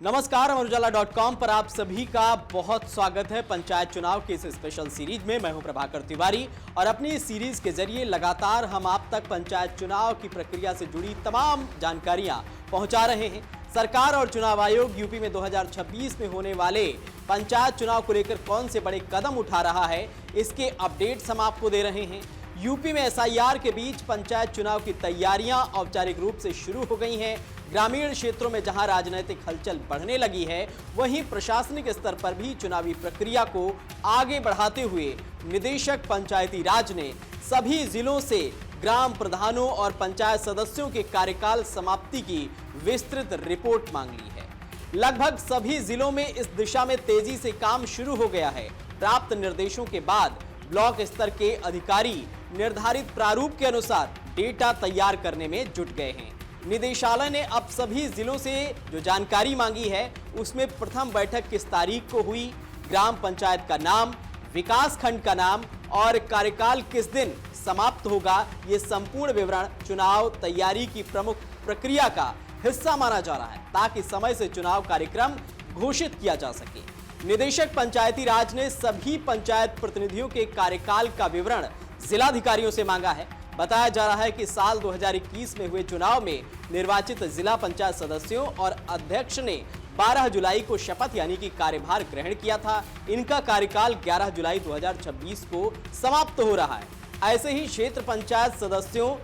नमस्कार, अमर उजाला.com पर आप सभी का बहुत स्वागत है। पंचायत चुनाव के इस स्पेशल सीरीज में मैं हूं प्रभाकर तिवारी और अपनी इस सीरीज के जरिए लगातार हम आप तक पंचायत चुनाव की प्रक्रिया से जुड़ी तमाम जानकारियां पहुंचा रहे हैं। सरकार और चुनाव आयोग यूपी में 2026 में होने वाले पंचायत चुनाव को लेकर कौन से बड़े कदम उठा रहा है, इसके अपडेट्स हम आपको दे रहे हैं। यूपी में एसआईआर के बीच पंचायत चुनाव की तैयारियां औपचारिक रूप से शुरू हो गई हैं। ग्रामीण क्षेत्रों में जहां राजनीतिक हलचल बढ़ने लगी है, वहीं प्रशासनिक स्तर पर भी चुनावी प्रक्रिया को आगे बढ़ाते हुए निदेशक पंचायती राज ने सभी जिलों से ग्राम प्रधानों और पंचायत सदस्यों के कार्यकाल समाप्ति की विस्तृत रिपोर्ट मांग ली है। लगभग सभी जिलों में इस दिशा में तेजी से काम शुरू हो गया है। प्राप्त निर्देशों के बाद ब्लॉक स्तर के अधिकारी निर्धारित प्रारूप के अनुसार डेटा तैयार करने में जुट गए हैं। निदेशालय ने अब सभी जिलों से जो जानकारी मांगी है, उसमें प्रथम बैठक किस तारीख को हुई, ग्राम पंचायत का नाम, विकास खंड का नाम और कार्यकाल किस दिन समाप्त होगा, ये संपूर्ण विवरण चुनाव तैयारी की प्रमुख प्रक्रिया का हिस्सा माना जा रहा है, ताकि समय से चुनाव कार्यक्रम घोषित किया जा सके। निदेशक पंचायती राज ने सभी पंचायत प्रतिनिधियों के कार्यकाल का विवरण जिलाधिकारियों से मांगा है। बताया जा रहा है कि साल 2021 में हुए चुनाव में निर्वाचित जिला पंचायत सदस्यों और अध्यक्ष ने 12 जुलाई को शपथ यानी कि कार्यभार ग्रहण किया था। इनका कार्यकाल 11 जुलाई 2026 को समाप्त हो रहा है। ऐसे ही क्षेत्र पंचायत सदस्यों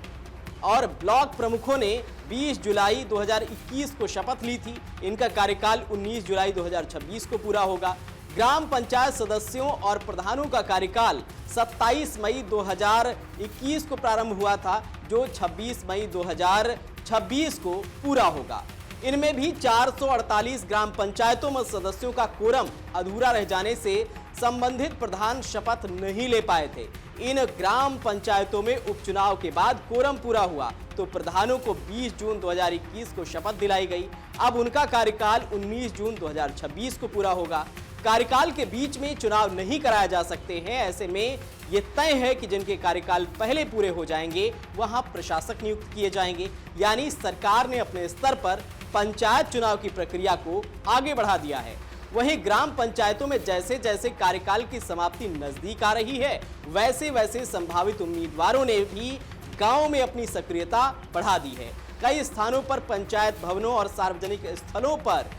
और ब्लॉक प्रमुखों ने 20 जुलाई 2021 को शपथ ली थी। इनका कार्यकाल 19 जुलाई 2026 को पूरा होगा। ग्राम पंचायत सदस्यों और प्रधानों का कार्यकाल 27 मई 2021 को प्रारंभ हुआ था, जो 26 मई 2026 को पूरा होगा। इनमें भी 448 ग्राम पंचायतों में सदस्यों का कोरम अधूरा रह जाने से संबंधित प्रधान शपथ नहीं ले पाए थे। इन ग्राम पंचायतों में उपचुनाव के बाद कोरम पूरा हुआ तो प्रधानों को 20 जून 2021 को शपथ दिलाई गई। अब उनका कार्यकाल 19 जून 2026 को पूरा होगा। कार्यकाल के बीच में चुनाव नहीं कराए जा सकते हैं। ऐसे में ये तय है कि जिनके कार्यकाल पहले पूरे हो जाएंगे, वहां प्रशासक नियुक्त किए जाएंगे। यानी सरकार ने अपने स्तर पर पंचायत चुनाव की प्रक्रिया को आगे बढ़ा दिया है। वहीं ग्राम पंचायतों में जैसे जैसे कार्यकाल की समाप्ति नजदीक आ रही है, वैसे वैसे संभावित उम्मीदवारों ने भी गांव में अपनी सक्रियता बढ़ा दी है। कई स्थानों पर पंचायत भवनों और सार्वजनिक स्थलों पर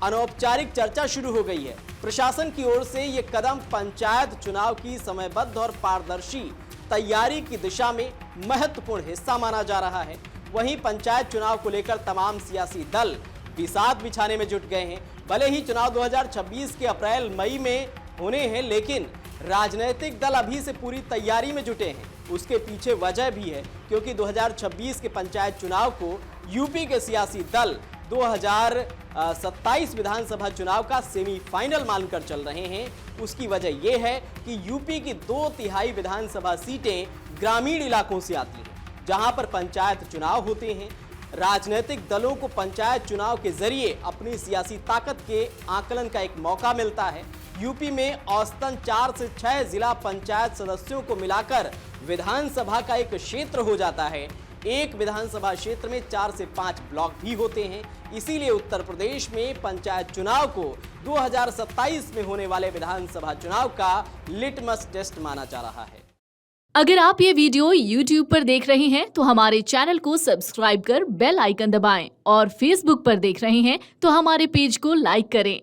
अनौपचारिक चर्चा शुरू हो गई है। प्रशासन की ओर से ये कदम पंचायत चुनाव की समयबद्ध और पारदर्शी तैयारी की दिशा में महत्वपूर्ण हिस्सा माना जा रहा है। वहीं पंचायत चुनाव को लेकर तमाम सियासी दल बिसात बिछाने में जुट गए हैं। भले ही चुनाव 2026 के अप्रैल मई में होने हैं, लेकिन राजनीतिक दल अभी से पूरी तैयारी में जुटे हैं। उसके पीछे वजह भी है, क्योंकि 2026 के पंचायत चुनाव को यूपी के सियासी दल 2027 विधानसभा चुनाव का सेमीफाइनल मानकर चल रहे हैं। उसकी वजह यह है कि यूपी की 2/3 विधानसभा सीटें ग्रामीण इलाकों से आती हैं, जहां पर पंचायत चुनाव होते हैं। राजनीतिक दलों को पंचायत चुनाव के जरिए अपनी सियासी ताकत के आकलन का एक मौका मिलता है। यूपी में औसतन 4 से 6 जिला पंचायत सदस्यों को मिलाकर विधानसभा का एक क्षेत्र हो जाता है। एक विधानसभा क्षेत्र में 4 से 5 ब्लॉक भी होते हैं। इसीलिए उत्तर प्रदेश में पंचायत चुनाव को 2027 में होने वाले विधानसभा चुनाव का लिटमस टेस्ट माना जा रहा है। अगर आप ये वीडियो YouTube पर देख रहे हैं तो हमारे चैनल को सब्सक्राइब कर बेल आइकन दबाएं और Facebook पर देख रहे हैं तो हमारे पेज को लाइक करें।